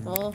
Oh.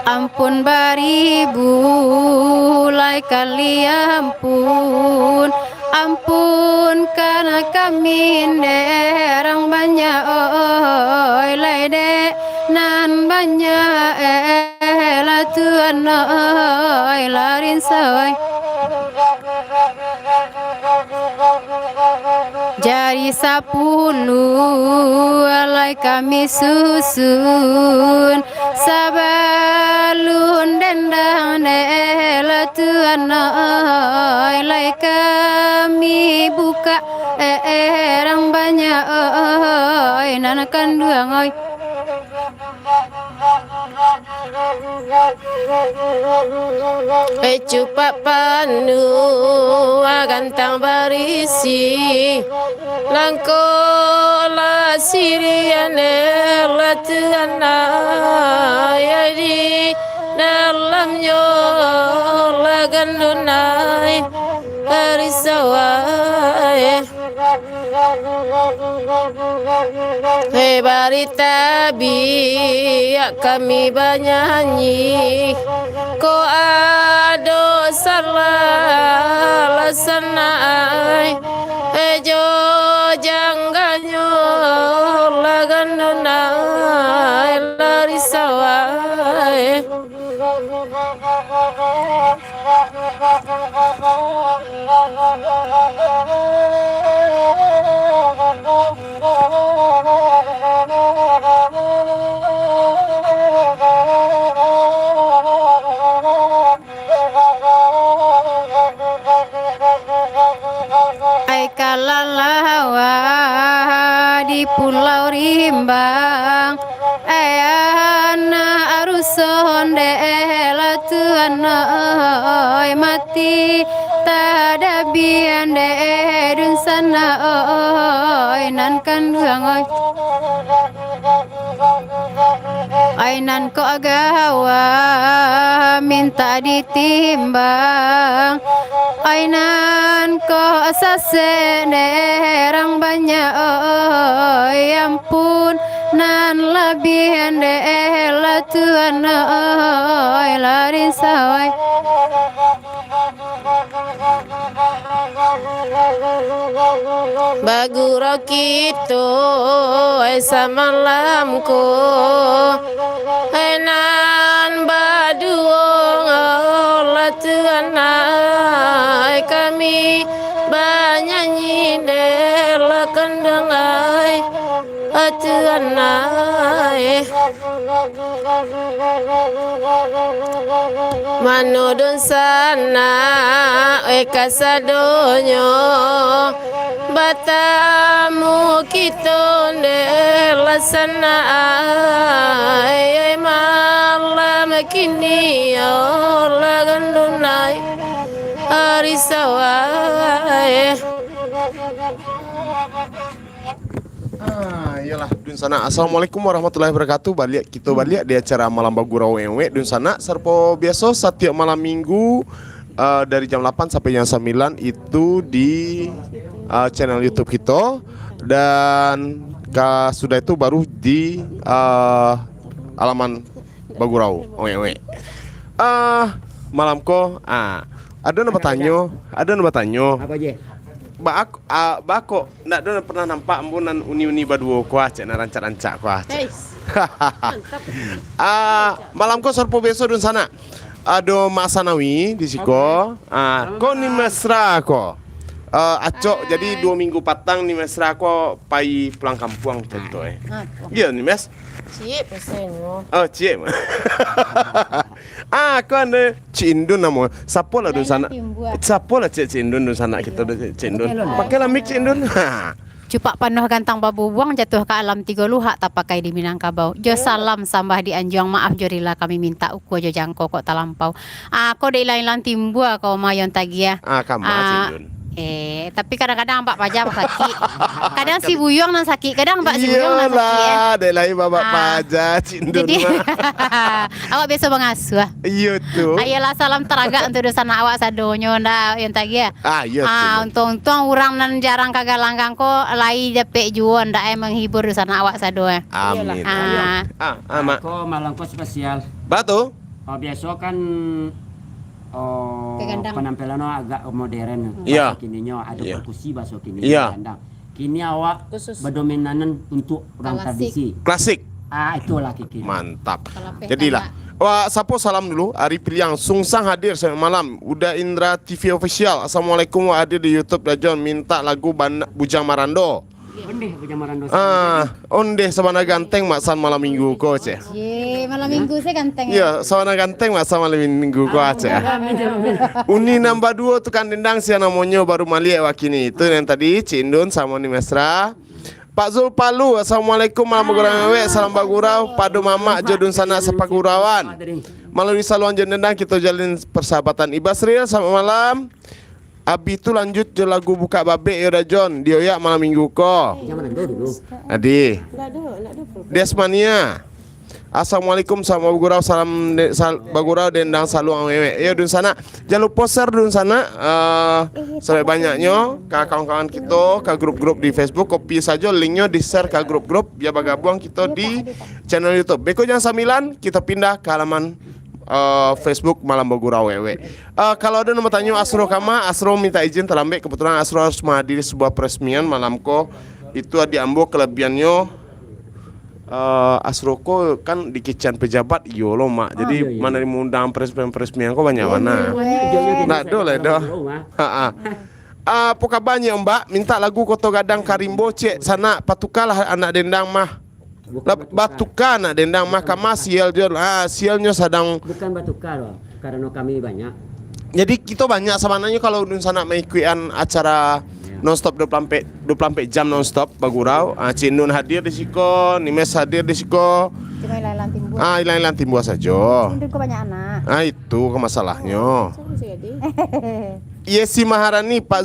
Ampun baribu lai kali ampun, ampun karena kami derang banyak oi lai de nan banyak la tuan oi larin soy. Jari 10 alai kami susun sabalun dendang la tuan alai kami buka erang banyak nanakan duang oi. Cupak panu gantang berisi langko la siriane la tuana yadi dalam yo la gandunai harisawai barita biak kami bernyanyi ko ado salah sanai jo jangganyo lagandunai larisawai ai kalalawa di pulau Rimbang ana aruson de la tuan oi mati tada bian de na oi nan kan hương ơi ai nan ko agawa minta ditimbang ai nan ko asase nerang banyak oi ampun nan lebih ande la tuan oi larin sawai baguro kito esa malamku enan baduong la tuan ai kami banyanyi dela kendengai atuan ai manudun sana kasadonyo batamu kita dela sana ai malam kini la gandunai hari sawai. Iyalah dun sana. Assalamualaikum warahmatullahi wabarakatuh. Balik di acara Malam Bagurau Ewe dun sana. Serpo biasa setiap malam minggu dari jam 8 sampai jam 9 itu di channel YouTube kita dan sudah itu baru di alaman Bagurau Ewe. Malam ko ada nama tanyo. Apa aja? Bako nak ada pernah nampak ambunan uni baduo kuah cek na rancak kuah. Malam ko serpo beso dun sana. Ado Mak Sanawi di siko. Ko ni mesra ko. Acok jadi 2 minggu patang ni mesra ko pai pulang kampung tentu Iya ni mes. Cik pesenyo Oh cik. Ko anda Cik Indun nama. Siapa lah dun sana? Siapa lah Cik Indun dun sana kita Cik Indun. Pakailah mic Cik Indun. Cupak panuh gantang babu buang jatuh ke alam 3 luhak tak pakai di Minangkabau. Jo salam sambah di Anjuang maaf jorila kami minta uku jo jangko kok talampau. Ko de lain timbua ko mayon tagia. Kama Cik Indun. Tapi kadang-kadang Mbak Paja sakit. Kadang si Buyong nan sakit, kadang Mbak si Buyong nan sakit. Iyalah, dek lain Bapak Paja Cindun. Jadi awak biasa mengasuh. Iya tuh. Ayolah salam teraga untuk dosa awak sadonyo ndak yang tadi ya. Iya. Untung orang nan jarang kagak langgang ko lai dapet juon ndak menghibur dosa awak sado. Amin. Mak. Ko malam ko spesial. Batu. Biasa kan penampilannya agak modern. Iya. Kininya ada perkusi bahasa kini. Iya. Kini awak berdominanan untuk orang tradisi. Klasik. Itulah kiki. Mantap. Jadilah. Wah, sapo salam dulu. Ari Piliang Sungsang hadir sampai malam. Udah Indra TV official. Assalamualaikum hadir di YouTube Dajon minta lagu Bujang Marando. Ondeh Bujang Marando. Ondeh sabana ganteng maksan malam minggu ko ce. Malam minggu saya ganteng. Iya, sabana ganteng maksan malam minggu ko ce. Uni nambah 2 tukang dendang sia namanya baru maliak wakini. Itu yang tadi Cindun sama ni Mesra. Pak Zul Palu, Assalamualaikum malam bagurau we, salam bagurau, padu mama jodun sana sepagurawan. Melalui saluan dendang kita jalin persahabatan. Ibasril selamat malam. Abi itu lanjut je lagu buka babe ya John. Dioyak malam minggu ko. Adi. Desmania. Assalamualaikum sama bagurau salam bagurau dendang saluang wewe. Ya dun sana. Jangan lupa share dun sana sampai banyaknya ke kawan-kawan kita, ke grup-grup di Facebook, copy saja linknya di share ke grup-grup biar bergabung kita di channel YouTube. Beko jam 9 kita pindah ke halaman Facebook Malam Bagurau Wewe. Kalau ada nomor tanya Asro Kama, Asro minta izin terlambat. Kebetulan Asro harus menghadiri sebuah peresmian malamko. Itu di Ambo kelebihannya Asroko kan di kitchen pejabat iyo lo mak. Jadi mana mengundang peresmian kok banyak mana. Nah dole dah. Apa kabarnya Mbak? Minta lagu Koto Gadang Karimbo cek sana patukalah anak dendang mah. Batuka anak dendang mah kama sial jol. Sialnya sedang bukan batuka loh. Karena kami banyak. Jadi kita banyak sebenarnya kalau dun sana mengikuti acara nonstop 24 jam nonstop Bagurau. Cindun hadir di siko, Nimes hadir di siko. Cuma ilalang timbua. Ilalang timbua saja. Cindun kok banyak anak. Itu ke masalahnya. Yesi Maharani, Pak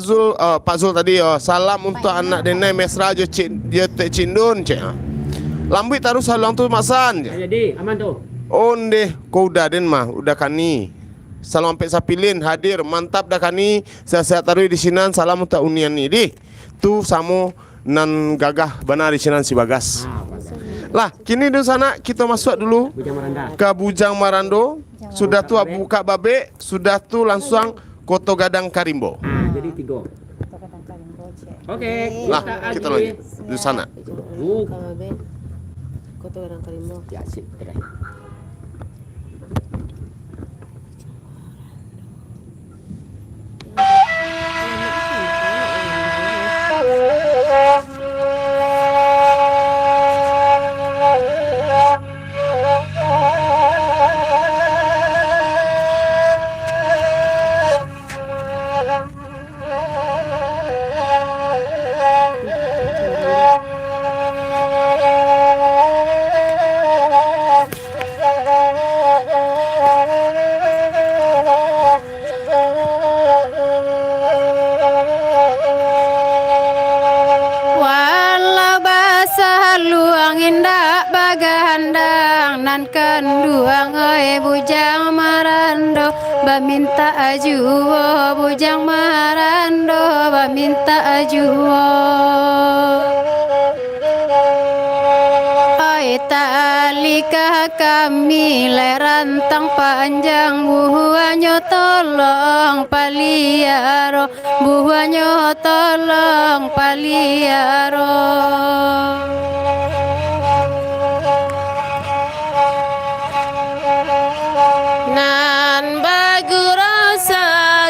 Zul tadi salam untuk anak denai mesra jo cindun cek. Lambui taruh salang tu masan je. Jadi aman tu. Onde kau udah den mah, udah kani. Salam sampai sapilin hadir, mantap dah kani. Saya taruh di sini salam untuk unian ni di. Tu samo nan gagah benar di sini si Bagas. Lah, kini di sana kita masuk dulu Bujang Maranda. ke Bujang Marando. Sudah tu buka babe, sudah tu langsung Koto Gadang Karimbo. Jadi 3. Oke, Lah, kita lagi di sana. Kota Gadang Karimbo. Ya, sip. Udah. Walau basah luang indah bagandang nan kenduang oi Bujang Marando baminta ajuo Bujang Marando baminta ajuo oi talikah kami lerantang panjang buahnya tolong paliaro buahnya tolong paliaro nan bagu rasa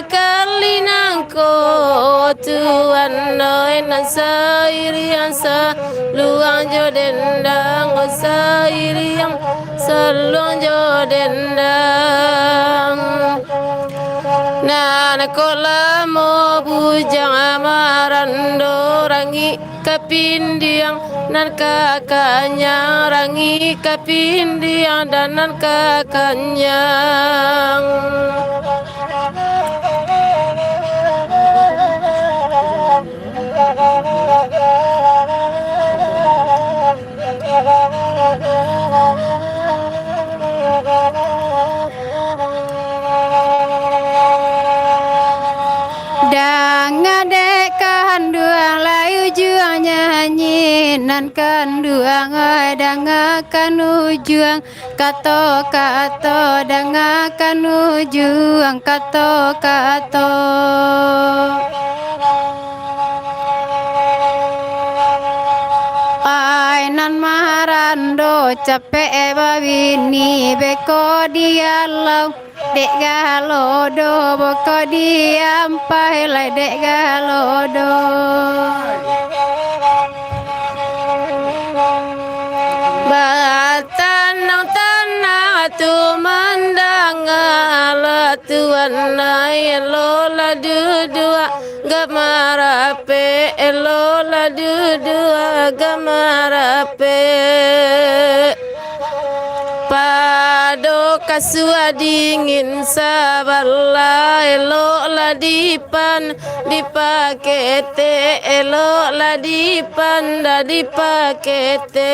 kalinangko tuan noi nan sairian sa luang jo dendang sairian seluang jo dendang nan kola mo Bujang Marando rangi kapindiang nan kakaknya rangi kapindiang dan nan kakaknya dang adek kanduang layu juang nyanyi nan kanduang dang akan ujuang kato kato dang akan ujuang kato kato ai nan Marando capek babini beko dialau dek galodo boko diampai lai dek galodo batanang tanah tu mandang ala tuan nai lola dudua gamarape lola dudua gamarape pado kasua dingin sabala elok la dipan dipakete elok la dipan da dipakete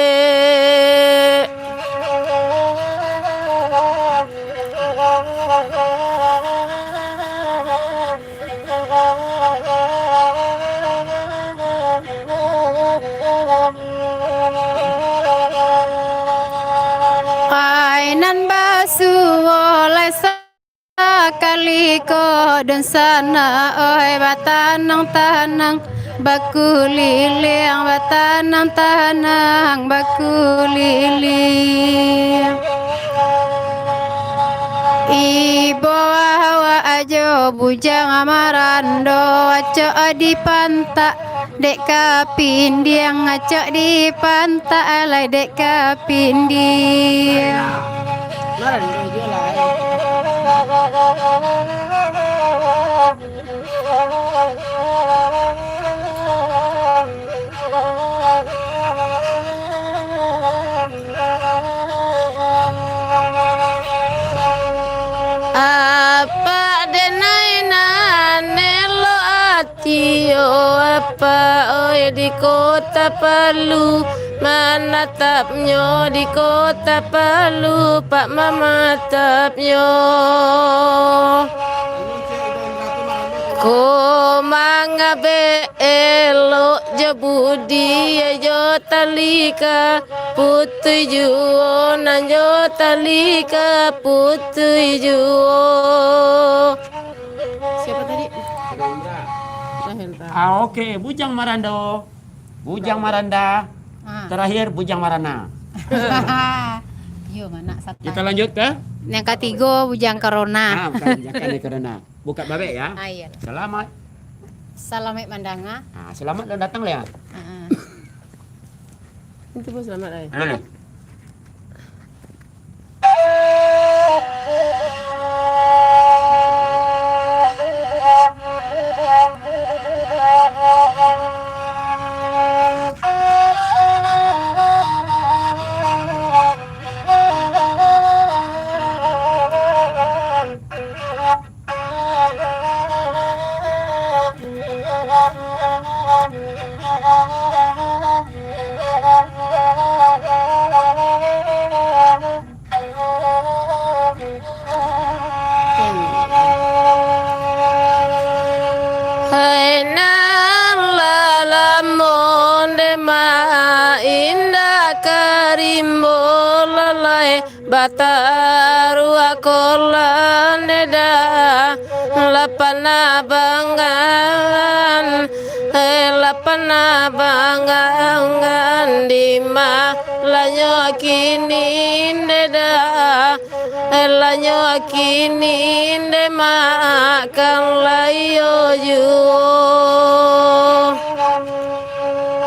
ainan basu oleh sekali ko dan sana oi batanang tanang baku liliang batanang tanang baku liliang ibo hawa ajo Bujang Marando aco di pantak dek kapindiang aco di pantak alai dek kapindiang apa denai nane oi di kota Palu menatapnya di kota Palu Pak mematapnya ko mangabe elok jabudi yo talika putri juo nan yo talika putri juo. Siapa tadi? Oke, Bujang Marando. Bujang Maranda. Terakhir Bujang Marana. Yo mana satu. Kita lanjut ke Yang ketiga Bujang Corona. bukan jangan karena buka babek ya. Iya. Selamat. Salamet mandanga. Selamat dan datang ya. Itu bos selamat ay. Hai nan la monde ma indah karimbo lalai bataru akolan deda lapana bangan lapana bangan di ma lanyo kini deda lanyo kini de makan layo juo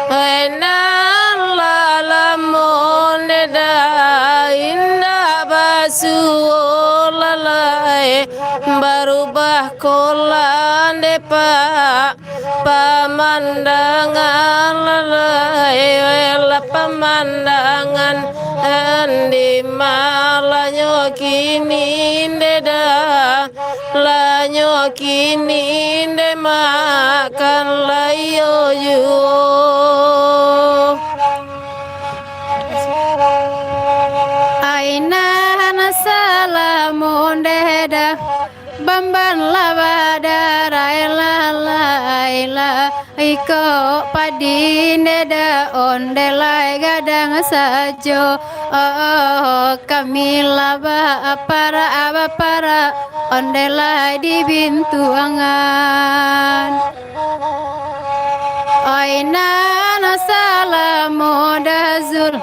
enan lalamon da indah basuo lalai barubah kolan de pemandangan lalai la pemandangan di malanyo kini deda lanyo kini de makan layo juo Aina salamun deda bamban labada raila laila iko padi deda ondelai gadang sajo kami laba para ondelai di bintuangan Aina salamu dazul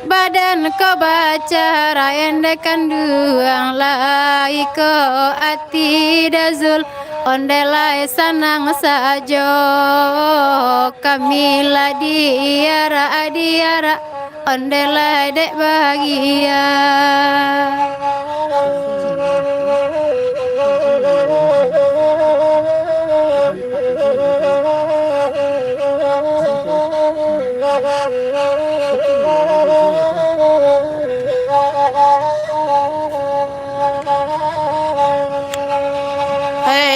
badan kau baca rayan dekan duang lai ko ati dazul ondelai sanang sajo kami diara adiara ondelai dek bahagia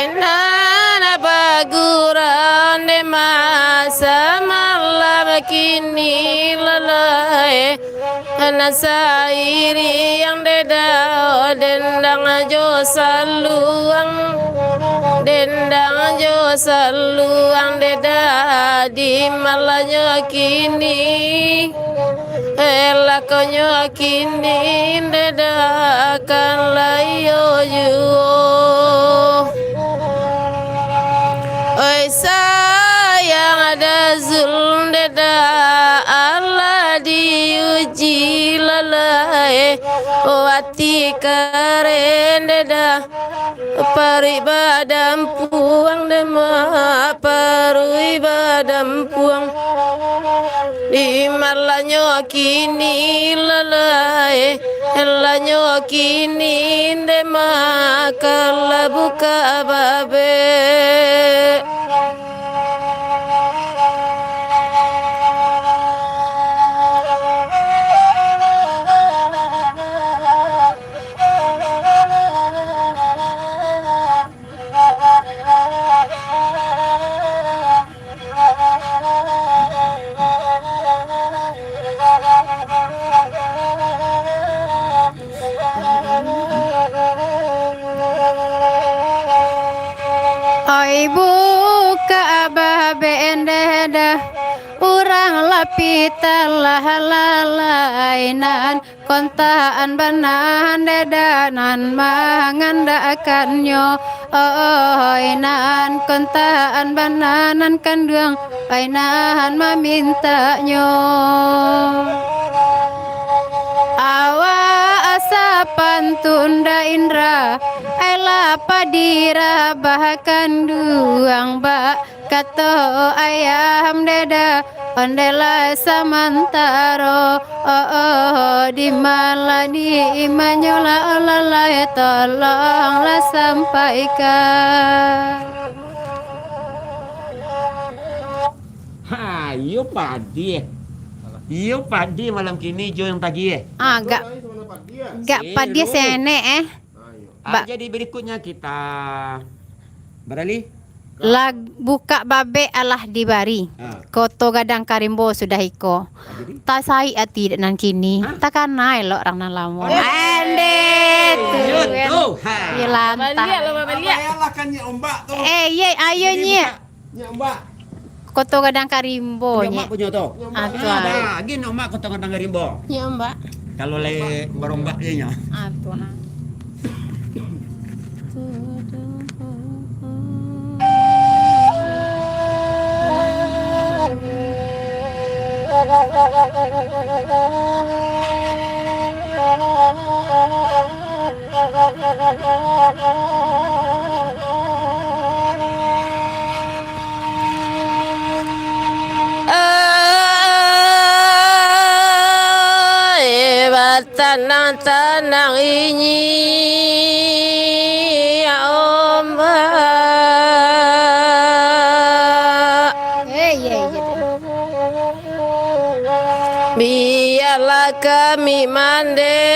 Nana baguran de masa malam kini lalai Nasairi yang deda dendang jo saluang dendang jo saluang deda di malanyo kini lakonyo kini deda kan layo juo oi sayang ada zulm deda Allah diuji lalai wati karen deda paribadam puang dema paribadam puang di malanyo kini lalai lanyo kini dema kala buka babe dedah urang lapitalah lalainan kontaan banan dedanan mangandakannya oinan kontaan bananan kandung painan mamintanya awa asa pantunda indra ela padira bahkan duang bak kato ayam deda ondela samantaro di mala di imanyola olalai tolonglah sampaikan. Ha, iyo padi. Iyo padi malam kini Jo yang tagi Gak padi sene Jadi berikutnya kita beralih. lag buka babe alah dibari koto gadang karimbo sudah iko tak sai ati nan kini takkan naik lo orang nan lamon ande Tuh. lantah Ayalah kan nya ombak tuh. ye ayo nye Nya ombak. koto gadang karimbo Punya nye mak punya tuh. Atuan. Nah, gini mak kau tengah tengah rimbo. Ya mbak. Kalau le barombak dia nya. atuan Tanang-tanang ini ya ombak biarlah kami mandendangan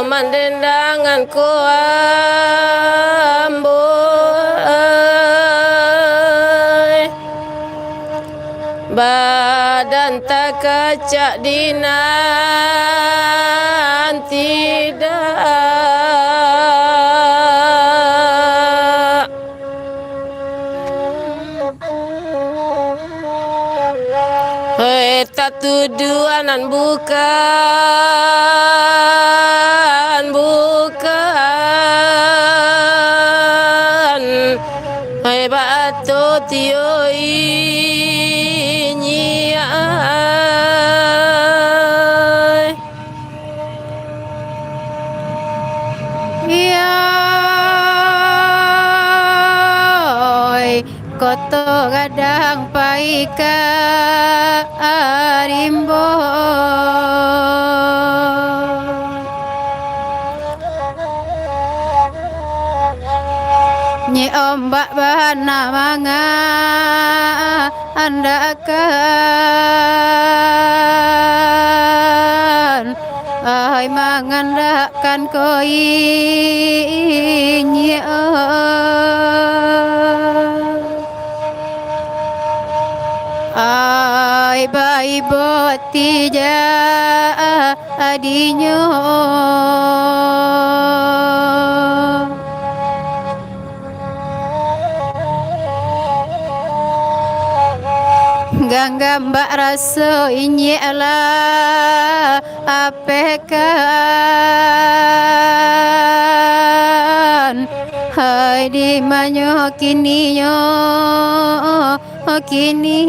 mandendangan badan tak kacak dinan tidak hei tak tuduanan bukan hei batu tioi koto gadang paika arimbo nyi ombak bana manga andakan ai mangandakan koi nyi ai bai boti ja adinyo gangga mbak raso inye ala apekan hai di manyo kini yo kini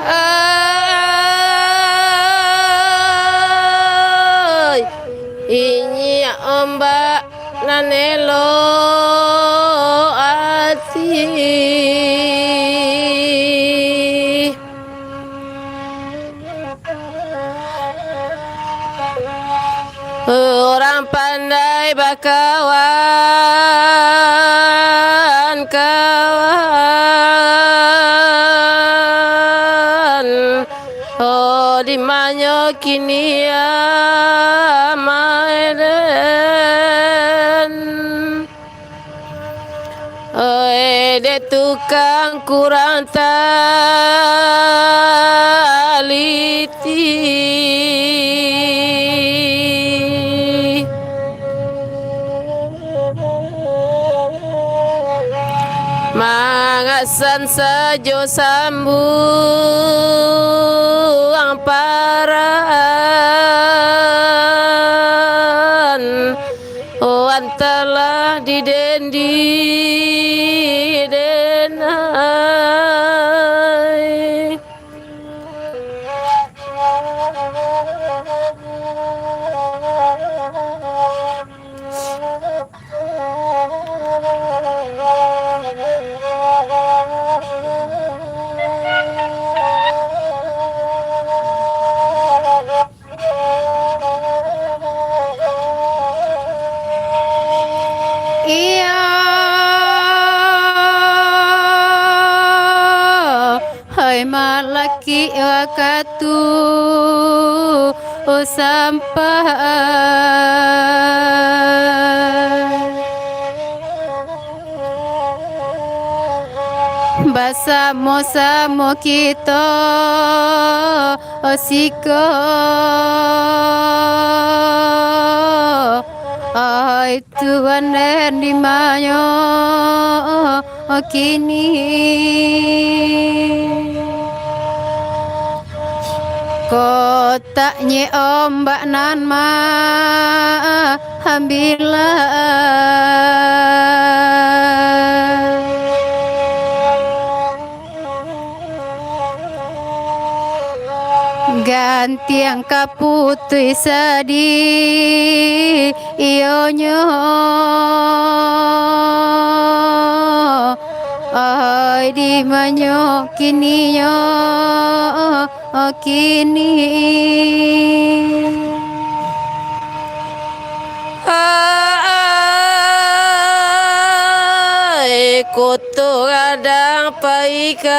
ay ini ombak nanelo ati orang pandai bakawan kawan oh di manyo kini amaiden oh de tukang kurang tak sajo sambung paran wan telah didendi denai Iya, hai malaki wakatu sampai bersama-sama kita osiko ai Tuhan dan di mana kini kotaknya ombak nan ganti yang kaputui sedih ionyo ai di manyo kini kini ai kutu kadang paikarimo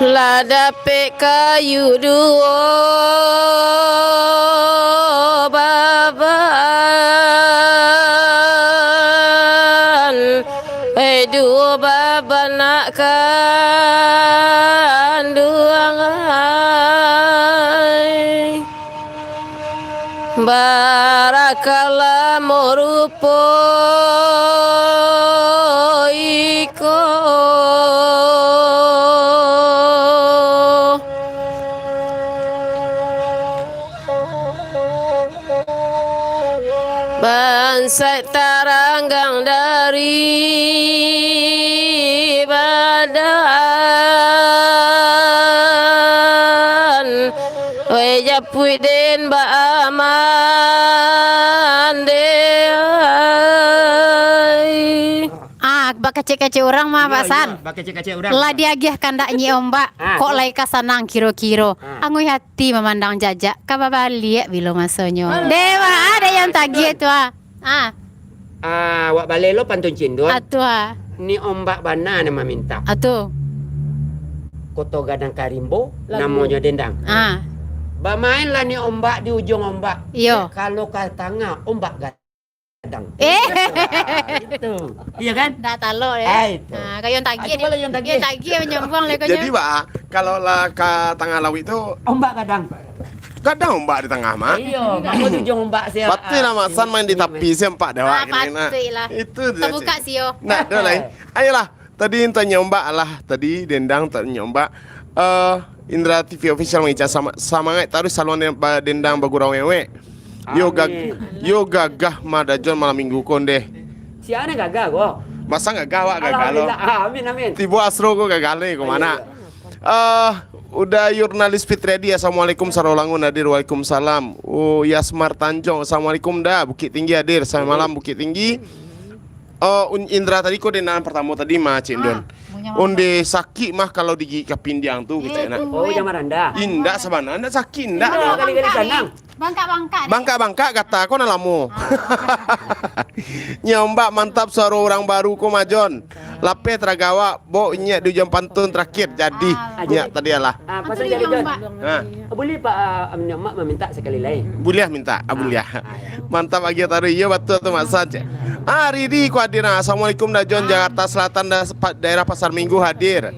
ladape kayu duo baban duo baban nak kanduang barakala morupo iko bansai taranggang dari badan weja puiden ba aman deh bak kece-kece orang mah pasan Kecil orang. lah diagih kandak nyi ombak kok lai kasanang kiro-kiro angui hati memandang jajak kababalik bilo masonyo dewa ada yang tagih tu Wak balelo pantun cindon. atu Ni ombak bana nama minta. atu Koto gadang karimbo namanya dendang. Ba main lah ni ombak di ujung ombak. Iyo. Kalau ke tengah ombak gadang. Itu. Iya kan? dah talo ya Itu. kayo yang tagih Itu lah yang tagih. yang tagih menyambung le Jadi Pak, kalau lah ke tengah laut itu Ombak gadang. gak ada ombak di tengah mah. Iyo, kamu di ujung ombak saya. Pasti lah Masan main di tepi sih empat dewa. pasti lah Itu dia. terbuka Cik. sih yo Nah, dah lain. Ayolah, tadi tanya ombak lah, tadi dendang tanya ombak. Indra TV official mengica sama ngai taruh salon dendang bagurau wewe. Yo gagah madajon malam minggu konde. Si Ana gagah kok. Masa gagah wak gagal lo. Alhamdulillah. Amin amin. Tibo asro kok gagal nih kemana? Udah jurnalis Fit Ready. Assalamualaikum Sarolangun hadir. Waalaikumsalam. Yasmar Tanjong. Assalamualaikum dah. Bukit Tinggi hadir. Selamat malam Bukit Tinggi. Indra tadi kok denang pertama tadi mah Cendon. Onde sakit mah kalau di kapindiang tuh gitu enak. Oh, jangan maranda. Indah sebenarnya sakit indah. Kali-kali sandang. bangka Kata kau nalamu. Nyombak mantap suara orang baru ko majon. Lape teragawa bo nya di jam pantun terakhir jadi. Nya tadi lah. Pasal jadi John. Nah, Boleh Pak Mak meminta sekali lagi. Buliah minta, buliah. Mantap lagi taruh iya betul tuh Mas Saja. Ridi ku hadir. Assalamualaikum Dajon Jakarta Selatan dan daerah Pasar Minggu hadir.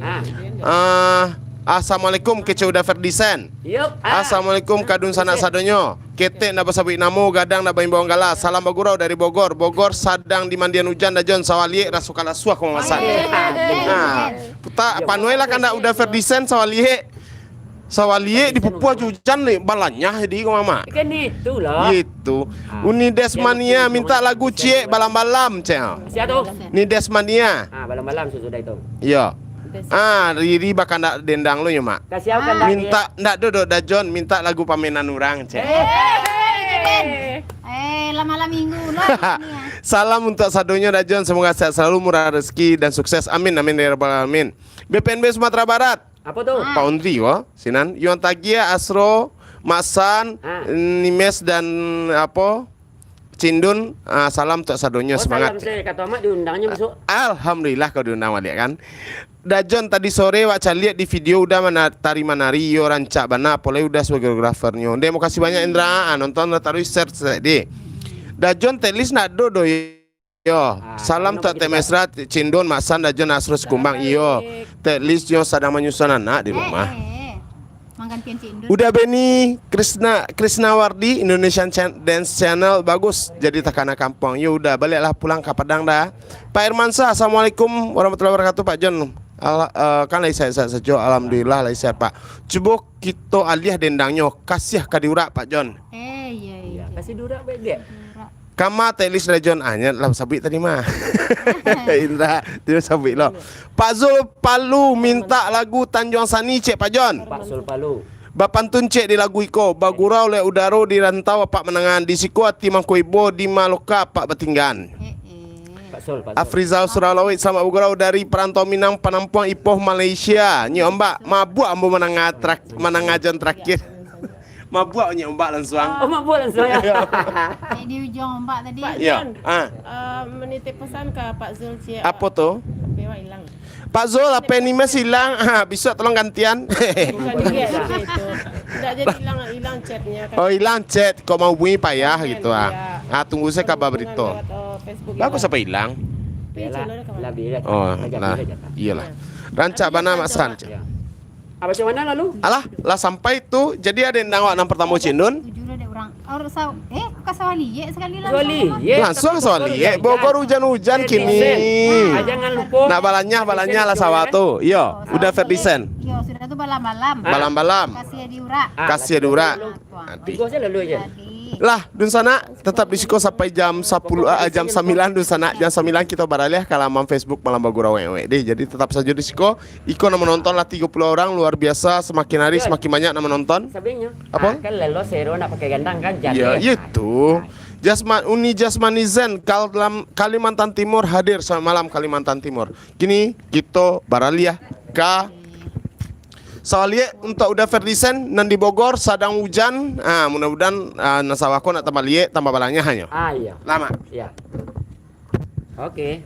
Assalamualaikum kece udah Ferdisen. Yup. Assalamualaikum kadun sanak sadonyo. Kete nak basabik namo gadang nak bain bawang gala. Salam bagurau dari Bogor. Bogor sadang di mandian hujan dajon sawalie rasukala suah ko masak. Nah, puta panuela kan udah Ferdisen sawalie. Sawalie di Papua hujan nih balanya jadi ko mama. Kan itulah. Gitu. Uni Desmania minta lagu cie balam-balam cel. Siapa tuh? Ni Desmania. Malam-malam sudah itu. Iya. Riri bakal ndak dendang lu ya mak. Kasih apa kan? Minta ndak dodok dajon minta lagu pamenan orang cek. Lama-lama minggu lah. Salam untuk sadonya dajon semoga sehat selalu murah rezeki dan sukses amin amin ya rabbal alamin. BPNB Sumatera Barat. Apa tuh? Pak Undri Sinan Yuan Tagia Asro Masan Nimes dan apa Cindun, salam untuk sadonya semangat. Saya kata Mak diundangnya besok. Alhamdulillah kau diundang Wali kan. Dajon tadi sore waca lihat di video udah mana tari manari yo rancak bana pole udah sebagai geografernya. Dek mau kasih banyak Indra nonton taruh share deh. Dajon telis nak dodo yo. Salam tak temesra Cindun Masan Dajon Asrus Kumbang iyo. Telis yo sedang menyusun anak di rumah. Udah Beni Krisnawardi Indonesian Dance Channel bagus jadi takana kampung. Ya udah baliklah pulang ke Padang dah. Pak Irmansyah Assalamualaikum warahmatullahi wabarakatuh Pak John. Kan lagi saya sejo alhamdulillah lagi sehat Pak. Coba kita alih dendangnya kasih kadiurak Pak John. Iya. Kasih durak baik dia. Kama telis John anyat lah sabit tadi mah. Indra dia sabit lo. Pak Zul Palu minta lagu Tanjung Sani cek Pak John. Pak Zul Palu. Bapantun cek di lagu iko bagurau le udaro di rantau pak menangan di siku ati mangkoibo di Maloka pak betinggan. Pak Zul. Afrizal Suralawit sama bagurau dari perantau Minang Penampuang Ipoh Malaysia. Nyi ombak mabuk ambo menangajan terakhir. Mabuk nyi ombak langsung. Oh mabuk langsung ya. Di ujung ombak tadi. Iya. Menitip pesan ke Pak Zul Cia. Apa tuh? Bewa hilang. Pak Zul apa ini masih hilang? Bisa tolong gantian. Bukan dia itu. Tidak jadi hilang chatnya. Oh hilang chat, kok mau bunyi payah gitu tunggu saya kabar berita. Bagus apa hilang? Oh, nah, iyalah. Rancak bana Mas Rancak. Apa macam mana lalu? Alah, lah sampai itu jadi ada yang nangwak nang pertama Cindun. Langsung sawali. Bogor hujan-hujan kini. Jangan lupa. Nah balanya lah sawah tuh. Iya, udah Ferdisen. Yo, sudah tuh balam-balam. Balam-balam. Kasih diurak. Nanti. Gua saya lalu aja. Lah, dun sana tetap di siko sampai jam 10 jam 9 dun sana jam 9 kita baralih ke laman Facebook Malam Bagura Wewe deh. Jadi tetap saja di siko. Iko nama menonton lah 30 orang luar biasa semakin hari semakin banyak nama menonton. Sabingnya. Apa? Kan lelo sero nak pakai gandang kan jadi. Iya, itu. Uni Jasmanizen Kalimantan Timur hadir sama malam Kalimantan Timur. Kini kita baralih ke soalnya untuk udah Ferdisen nan di Bogor sedang hujan, mudah-mudahan nasawako nak tambah liek tambah balanya hanya. Iya. Lama. Iya. Oke.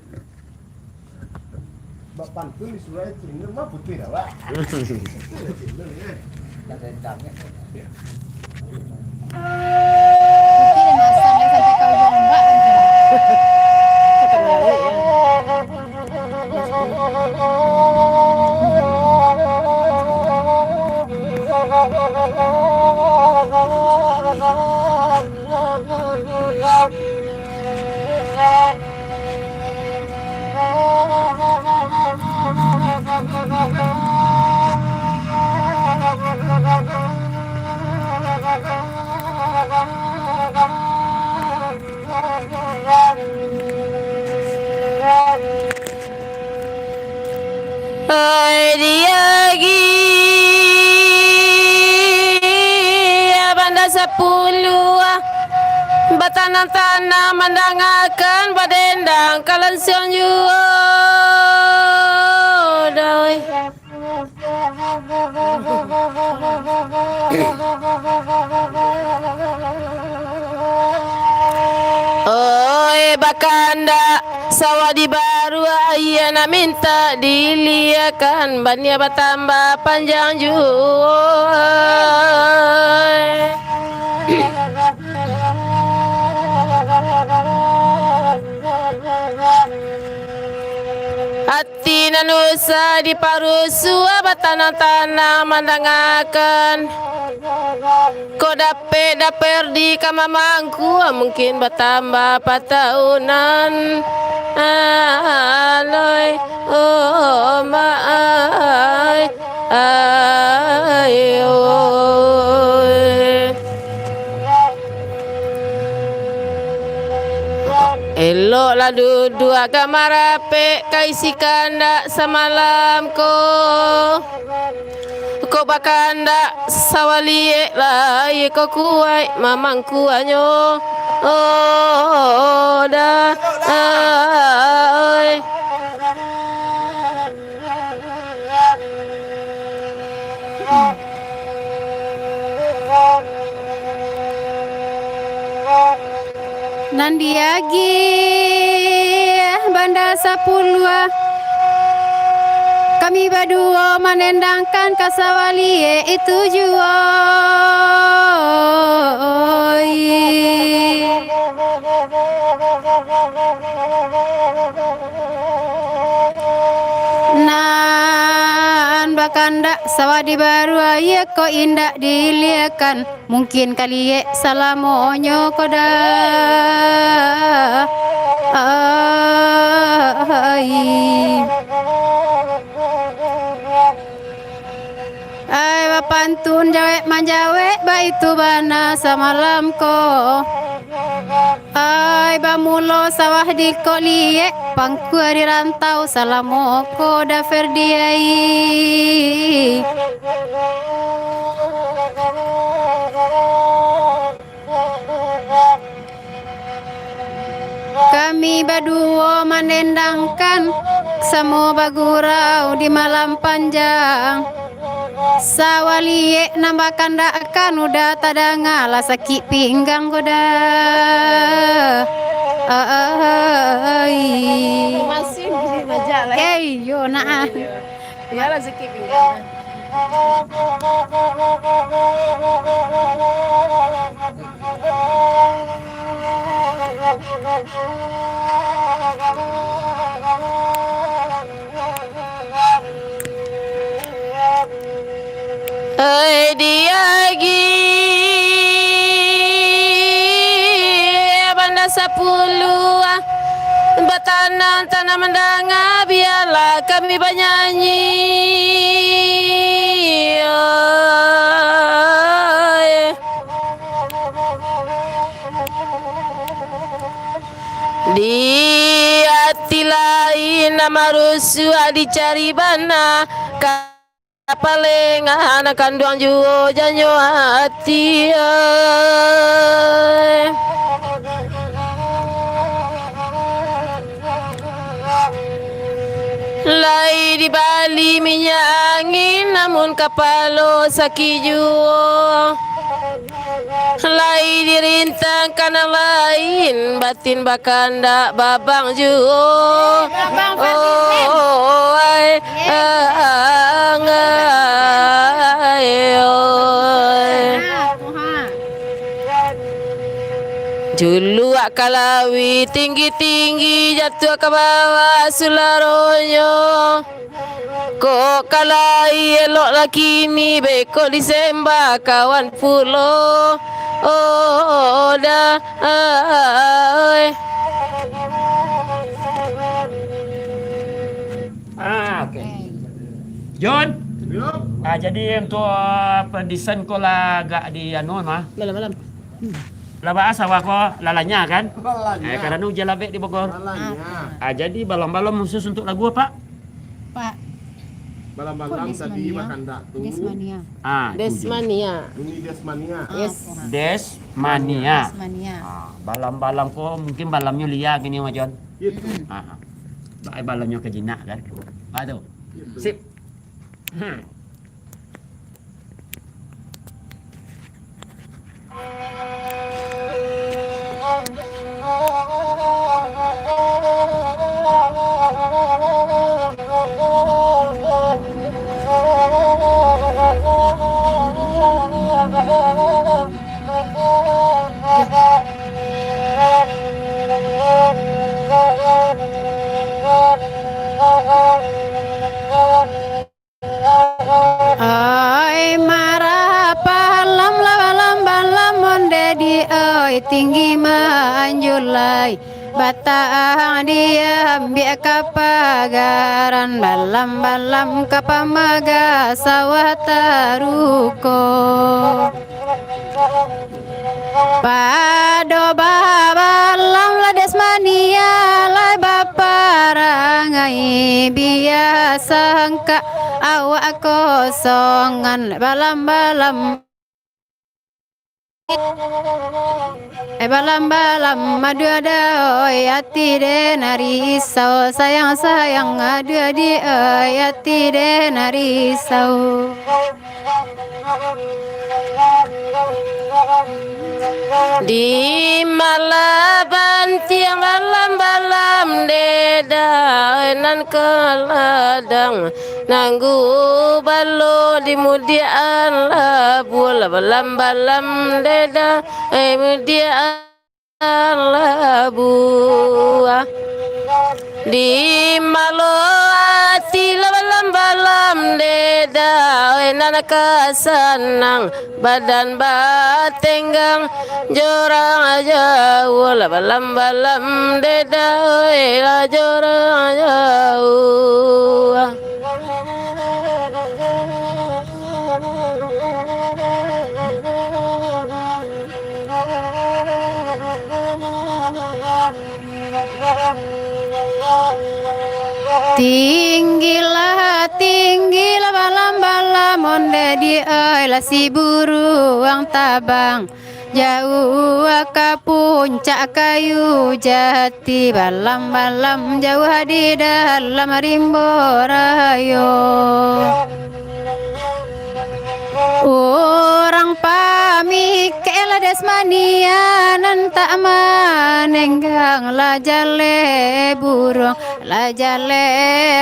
Bapak tuh di Surabaya Cindun mah putih dah, Pak. Hai diagi Banda 10 Batanang-tanang mendangarkan badendang kalension jua doi. Oi bakanda sawadi baru ayana minta diliakan bannya bertambah panjang jua. Hati nan usah di parusua batanang-tanang mandangakan. Ko dape di kamamangku mungkin bertambah patahunan. Aloy oh maai ayo. Elok lah duduk agak marape kaisi kandak semalam ko bakanda sawali lah ye ko kuai mamangku anyo oh dah oi. Nandiagi banda sapulua kami berdua menendangkan kasawali itu jua nan bakanda sawadi baru aye ko indak diliakan mungkin kali ye salamonyo koda ai bapantun jawe manjawe ba itu bana samalam ko ai bamulo sawah di kolie pangku di rantau salamoko da ferdiai kami berdua menendangkan semua bagurau di malam panjang sawali nambah kandakan udah tadangala sakit pinggang goda Masih di majalah. yo nah Ya lah sakit pinggang. Hai diagi banda 10 batanang-tanang mendanga biarlah kami bernyanyi. Di hati lain nama rusua dicari bana paling anak kandung juo janyo hati lai di Bali minyak angin namun kapalo sakit juo lai dirintang kana lain batin bakanda babang juo oh ai Julu kalawi tinggi-tinggi jatuh ke bawah sularonyo. Kok kalai elok laki mi beko disembah kawan pulo. Oh dah. Okey. John. Jadi untuk desain ko laga di anu mah. Malam-malam. Laba asawa ko lalanya kan? Karena nu jalabe di Bogor. Lalanya. Jadi balam-balam khusus untuk lagu apa? Pak Balam-balam tadi makan datu. Desmania. Desmania. Ini Desmania. Yes. Desmania. Desmania. Balam-balam ko mungkin balamnya lia gini mah John. Gitu. Balamnya ke jinak kan? Aduh. Sip. tinggi manjulai Batang dia ambil kapagaran balam-balam kapamaga sawah taruko Pado babalam la desmania la baparangai biasa angka awak kosongan balam-balam balam-balam madu ada oi hati de narisau sayang-sayang adu di oi hati de narisau Di malaban tiang balam-balam deda nan keladang nanggu balo di mudian labu balam-balam deda mudian labu di malo ati balam-balam deda nan kasanang badan batenggang jorang jauh balam-balam deda jorang jauh Tinggilah balam-balam onde di la si buruang tabang jauh ke puncak kayu jati balam-balam jauh di dalam rimbo rayo orang pamik kela desmania nan tak manenggang la jale burung la jale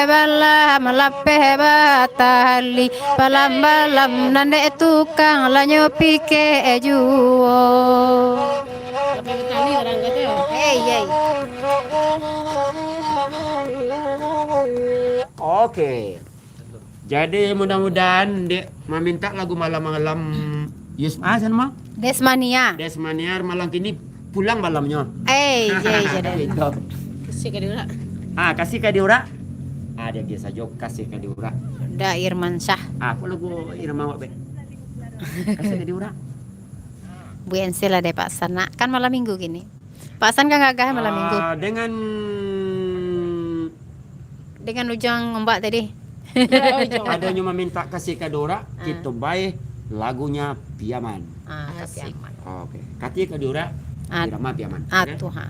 balam lapeh batali balam-balam nan dek tukang la nyopi ke juo Oke. Jadi mudah-mudahan Dek meminta lagu malam-malam Yus sama Desmania Desmania malam kini pulang malamnya. Jadi kasih ke dia Kasih ke diura. Dia biasa jawab kasih ke diura. da Irman Syah Aku lagu Irma Wak be. Kasih ke diura. Bu Ensela deh Pak San kan malam minggu gini Pak San kan gagah malam minggu dengan ujang mbak tadi ada yang meminta kasih ke Dora, kita baik lagunya Piaman. Kasih Oke. Kasih ke Dora, Irama Piaman. Tuh ha.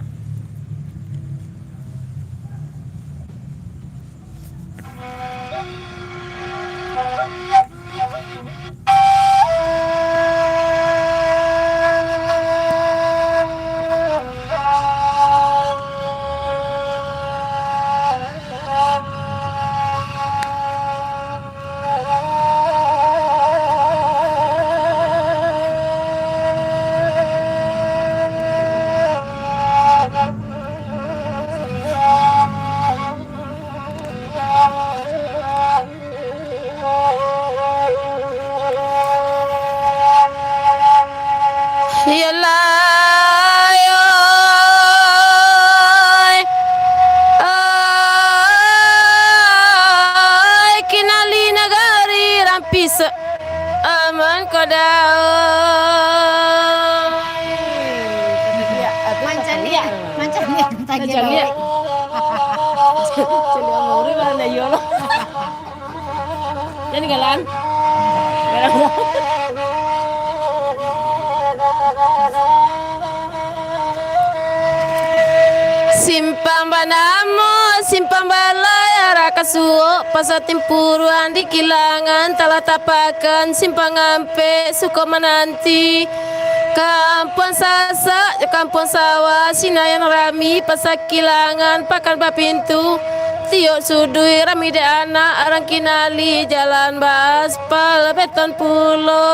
Aman kodau Mancannya Mancannya Celia ngori mana yolo Jadi galan Simpang banamo, simpang balaya raka suo, pasatimpuruan di kilangan, tala tapakan, simpang ampe, suko menanti. Kampung Sasa, kampung sawah, sinayan rami, pasak kilangan, pakan papintu. Tio sudui rami de anak, arang kinali, jalan baspal, beton pulo.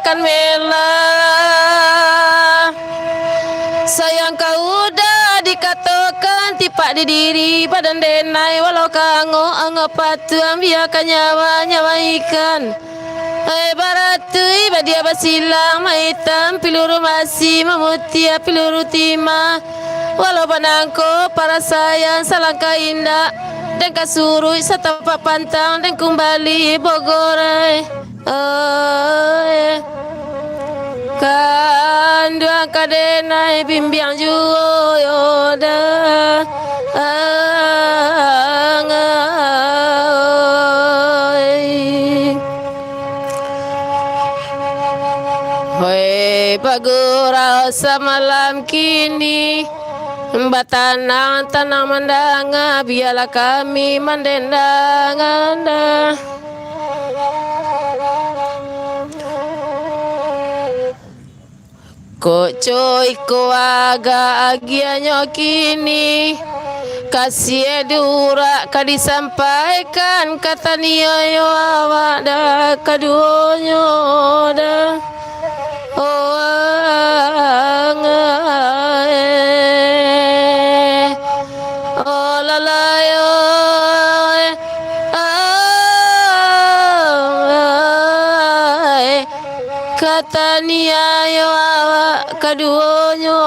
akan melah. Sayang kau udah dikatakan tipak di diri badan denai walau kango anggap patuang biarkan nyawa ikan. Baratui badia basilang maitam piluru masih memutia piluru timah walau panangko para sayang salangka indah dan kasurui setapak pantang dan kembali Bogorai. Kanduang kadenai bimbiang juoyoda hoi bagurau semalam kini batanang tanang mandanga biarlah kami mendendang anda. Ko coy ko aga agianyo kini kasih dura ka disampaikan kata niyo awak dah kaduonyo dah oh lalayo kata niyo awak kaduonyo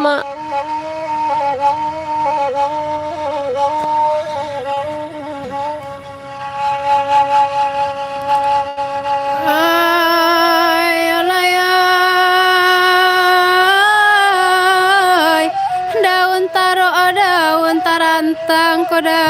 mak. Daun tarantang koda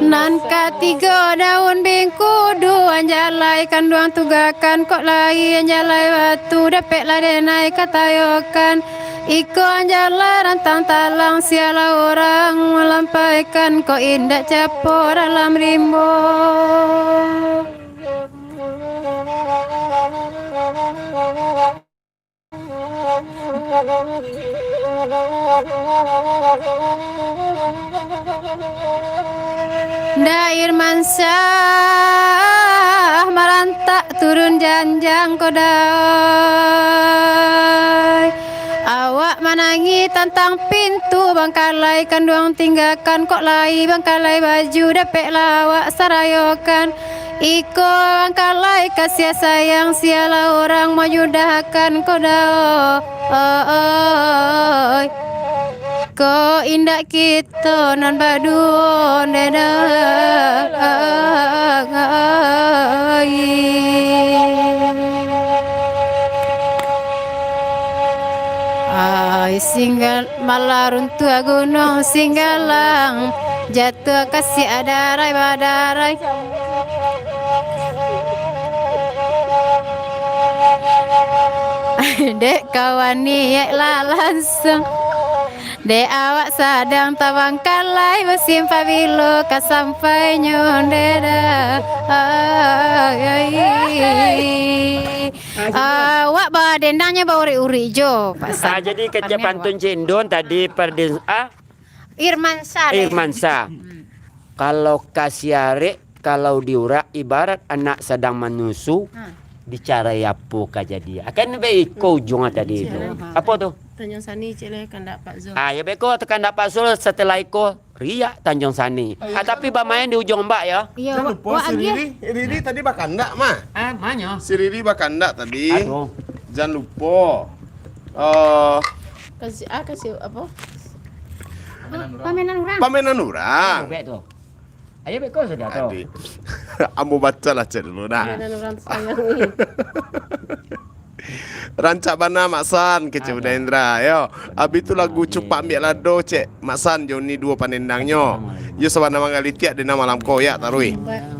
nan katiga daun bingku duan jalai kanduang tugakan kok lai jalai batu dapet ladenai katayokan iko anjala rantang talang siala orang melampaikan kok indah capo dalam rimbo. Dair mansah marantak turun janjang kodai awak manangi tantang pintu bangkalai kanduang tinggalkan kok lai bangkalai baju dapet lawak sarayokan iko bangkalai kasih sayang siala orang mau yudahkan kodai ko indah kita nan baduon ay singgal malarun tua gunung singgalang jatuh kasih adarai badarai dek kawan niat lah langsung de awak sadang tawang kalai musim pabilo kasampai nyondeda awak bawa dendangnya bawa uri-uri jo jadi kerja pantun cindon tadi Irmansa. Kalau kasiare kalau diurak ibarat anak sedang menusu bicara yapo kajadian akan beiko junga tadi itu apa tuh Tanjung Sani cile kandak Pak Zul. ya beko tekan dapat sul setelah iko ria Tanjung Sani tapi bamain di ujung mbak ya Jangan lupa si Riri tadi bakandak mah mana si Riri bakandak tadi Aduh. jangan lupa Kasih apa? pamenan orang tuh ayo beko sudah tuh Adik. Ambo baca lah cek dulu dah. Dan orang sayang nih. Rancak bana Maksan kece Uda Indra yo. Abi tu lagu cupak ambil lado cek Maksan Joni dua panendangnya. Yo sabana mangalitiak dina malam koyak tarui.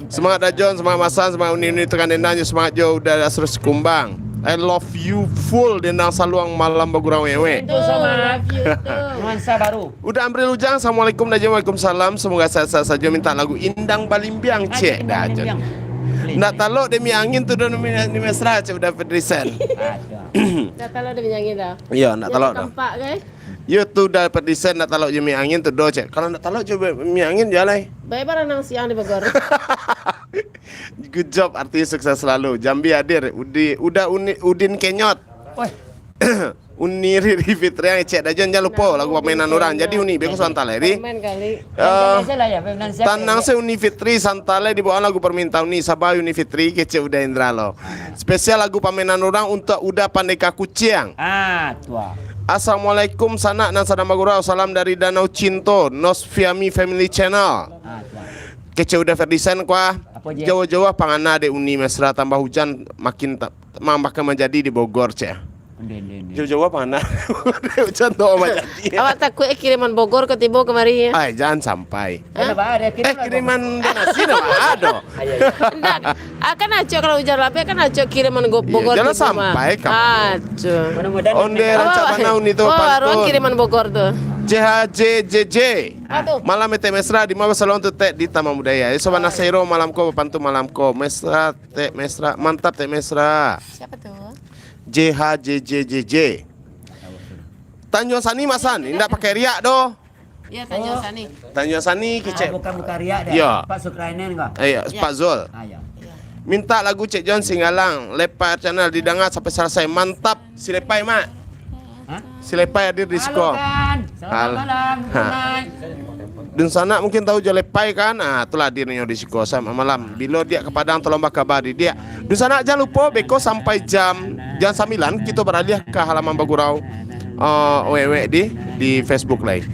Semangat Dajon, semangat Maksan, semangat Uni tekan dendangnya, semangat Jo udah terus kumbang. I love you full dendang saluang malam bagurang wewe. itu sama nuansa baru Udah Amril Ujang, assalamualaikum dan waalaikumsalam. Semoga sehat-sehat saja. Minta lagu Indang Balimbiang cek dah Jon. Nak talok demi angin tu dah ni mesra cek udah Fedrisen. Dah kalau dia menyangin dah. Iya, nak talok dah. Tempat guys. Yo tu dapat desain nak talok je mi angin tu do cek. Kalau nak talok je mi angin jalan. Baik barang nang siang di Bogor. Good job artis sukses selalu. Jambi hadir. Udin Kenyot. Woi. Uni Riri Fitri yang cek dajan jangan lupa lagu pemainan orang. Jadi uni beko santale ri. Main kali. Tanang se Uni Fitri santale di bawah lagu permintaan uni Sabah Uni Fitri kece udah Indra lo. Spesial lagu pemainan orang untuk udah Pandeka Kuciang. Tua. Assalamualaikum sanak dan sadam bagurau. Salam dari Danau Cinto Nosfiami Family Channel. Tua. Kece udah Ferdisan kuah. Apa je? Jauh-jauh pangana de uni mesra tambah hujan makin makin menjadi di Bogor cek. Jauh-jauh pangana. Hujan tuh menjadi. Awak takut kiriman Bogor ke Tibo kemari ya? Ay, jangan sampai. Ada Kiriman donasi nama ada. Enggak. Akan aco kalau hujan lapis kan aco kiriman Bogor. jangan Tibo mah. sampai kamu. Aco. Onde rancana uni tuh ruang pantun. kiriman Bogor tuh. JHJJJ. Aduh. Malam ete mesra di Mabes Salon tu tek di Taman Budaya. Sobat Naseiro malam ko pantun malam ko. Mesra tek mesra mantap tek mesra. Siapa tuh? JHJJJJ. Tanjung Sani Masan, indah pakai riak doh. Iya Tanjung Sani. Tanjung Sani kecek. Bukan riak dah. Ya. Pak Sukrainen enggak? Iya, Pak Zul. Ya. Minta lagu Cek John Singgalang, Lepai channel didengar sampai selesai. Mantap. Si Lepai, Mak. Hah? Si Lepai hadir di Halo sekolah. kan. Selamat malam. Ha. Good night. Dan sana mungkin tahu je Lepai kan. Ah, itulah hadirnya di sekolah sama malam. Bila dia ke Padang tolong kabari dia. Dan sana jangan lupa beko sampai jam 9 kita beralih ke halaman Bagurau. Wewe di Facebook Live.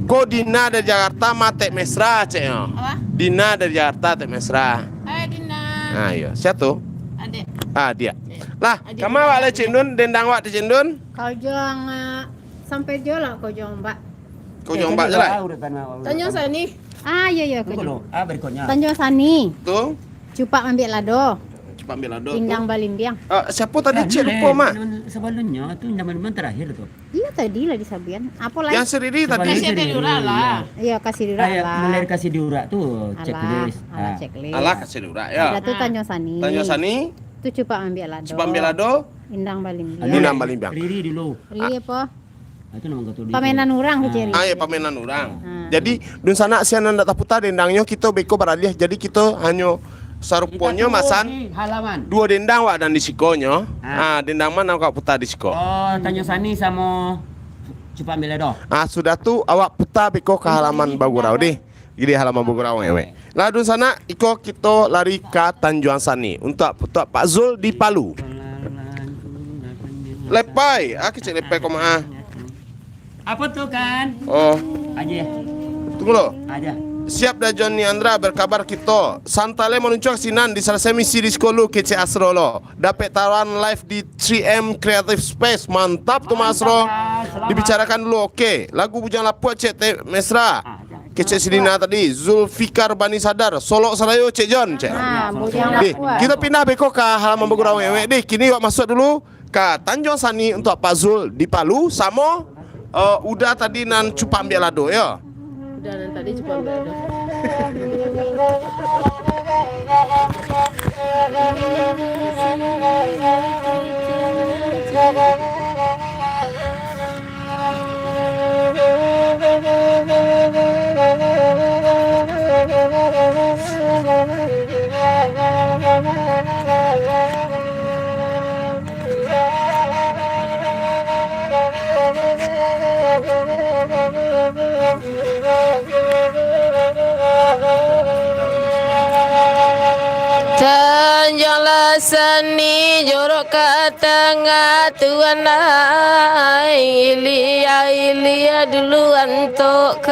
Ko Dina dari Jakarta mate mesra cek. Apa? Dina dari Jakarta tek mesra. Hai Dina. Nah, iya. Siapa tuh? Adik. Ah, dia. Lah, kamu awak le Cindun, dendang wak di Cindun? Kau juang sampai jual kau juang Mbak. Kau jombak je lah. Tanjung Sani. Ah iya kau Tunggu juang. lo. Berikutnya. Tanjung Sani. Tuh. Cupak ambil lado. Cepat ambil lado. Pindang balimbiang. Siapa tadi cek lupa, Mak? Sebelumnya itu zaman terakhir tuh. Iya tadi lah di Sabian. Apa lagi? Yang sendiri tadi. Kasih ada diurak lah. Iya kasih dulu Mulai lah. kasih diurak tuh checklist. Alah checklist. Alah kasih dulu ya. Ada tuh Tanjung Sani. Tanjung Sani, Itu cupak ambil lado. cepat ambil lado. Indang balimbiang. Ini nama limbang. Riri dulu. Iya po. Itu nama ketua. Pamenan orang keceri. Ah, ya pamenan orang. Jadi dun sana sianan data putar dendangnya kita beko beralih. Jadi kita hanya saruponyo masan Halaman. 2 dendang wak dan di sikonya. Ah, dendang mana kau putar di siko. Oh, Tanjung Sani sama Cupa Miledo. Ah, sudah tuh awak putar beko ke halaman Bagurau deh. Jadi halaman Bagurau ewe. Lah dun sana iko kita lari ke Tanjung Sani untuk Pak Zul di Palu. Lepai, kecil lepai koma ah. Apa tuh kan? Oh, Aja. tunggu lo. Aja. Siap dah Johnny Andra berkabar kita. Santale menuncuk sinan di selesai misi di sekolah kece Asro lo. Dapat tawaran live di 3M Creative Space. Mantap tuh Mas Asro. Dibicarakan dulu oke. Lagu Bujang Lapuk cek mesra. Kece Sidina tadi. Zulfikar Bani Sadar. Solok Serayu cek John cek. Ah, bujang Deh, lapua. kita pindah beko ke halaman Bagurau Wewe deh. Kini wak masuk dulu ke Tanjung Sani untuk Pak Zul di Palu sama udah tadi nan cupa ambil lado ya. Udah dan tadi cuma ambil ada. Tanjunglah seni jorok ke tengah tuan Ilia duluan tokan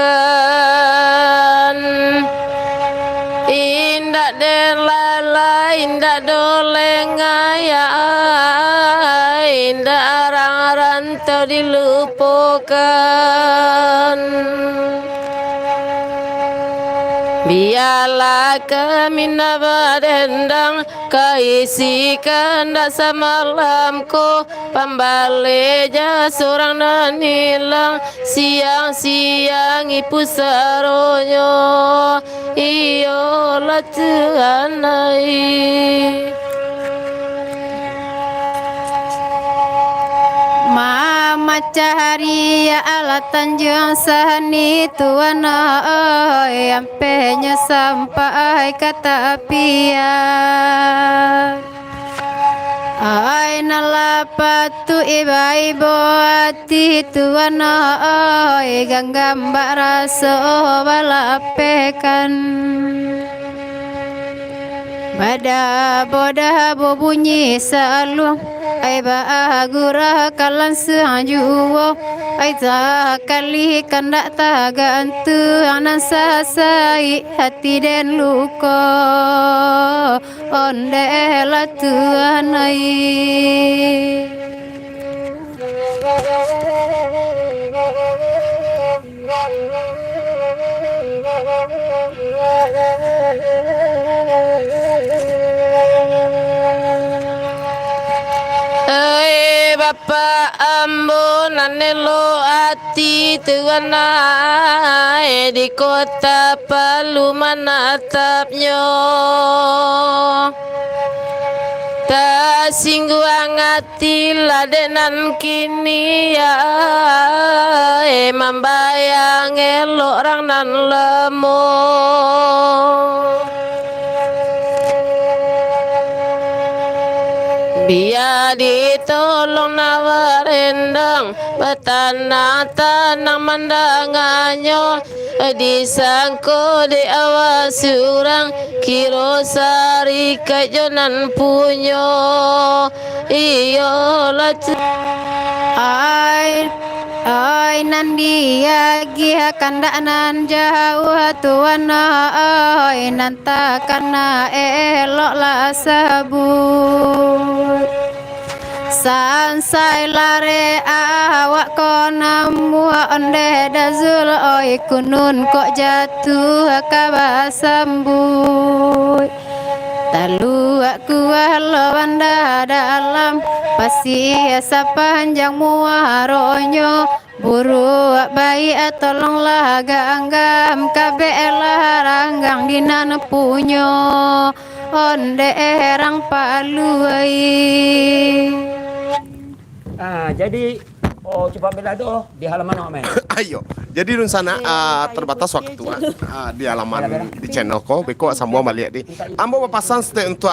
indak delala indak doleng ayah indak arang rantau dilupakan. Biarlah kemina berdendang kaisi kendak semalamku pambaleja seorang dan hilang siang-siang ipu saronyo iyolah tuanai. Mama macahari ya ala tanjung sahani tuana oi ampenya sampai kata pian. Ai nalapatu iba-ibo ati tuana oi ganggambak raso balapekan. Bada boda bunyi salung ai bagura kalan sejuwo ai kali kandak tagantu anan sasai hati den luko onde latuan ai. Bapa ambo nanelo ati tuana di kota Palu menatapnya tak singguang ati ladenan kini ya membayang elok orang nan lemo. Biar ditolong nawarendang Betana tanang mandangannya Disangko di awas surang Kiro sari kajonan punyo Iyo lah ai nandi agi kandak nan jauh tuan ai nanta kana elok la sabut sansai lare awak kona mua onde dazul oi kunun kok jatuh kabasambut talu aku wanda dalam pasti sepanjang muaronyo buru bayi tolonglah ganggam kabe laranggang dinan punyo onde erang Palu ai. Jadi coba bela doh di halaman Omen. Ayo. Jadi dun sana terbatas waktu di halaman di channel ko beko semua balik di. Ambo papasan ste untuk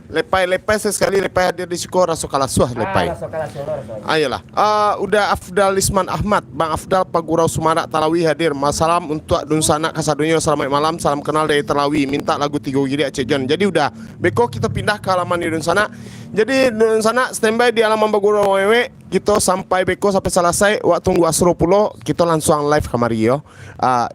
lepai sekali lepai hadir di Siko raso kalasuah lepai. Ayolah. Udah Afdal Lisman Ahmad, Bang Afdal Pagurau Sumarak Talawi hadir. Masalam untuk dun sana kasadunya selamat malam, salam kenal dari Talawi. Minta lagu Tiga Giri Aceh John. Jadi udah beko kita pindah ke halaman di dun sana. Jadi dun sana standby di halaman Pagurau Wewe. Kita sampai beko sampai selesai waktu tunggu asro pulo kita langsung live kamari yo.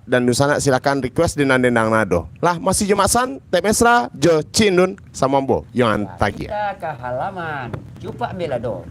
Dan di sana silakan request dendang nado. Lah masih jemasan Temesra Jo Cindun sama Mbo yang tagi. Kita ke halaman. Coba bela doh.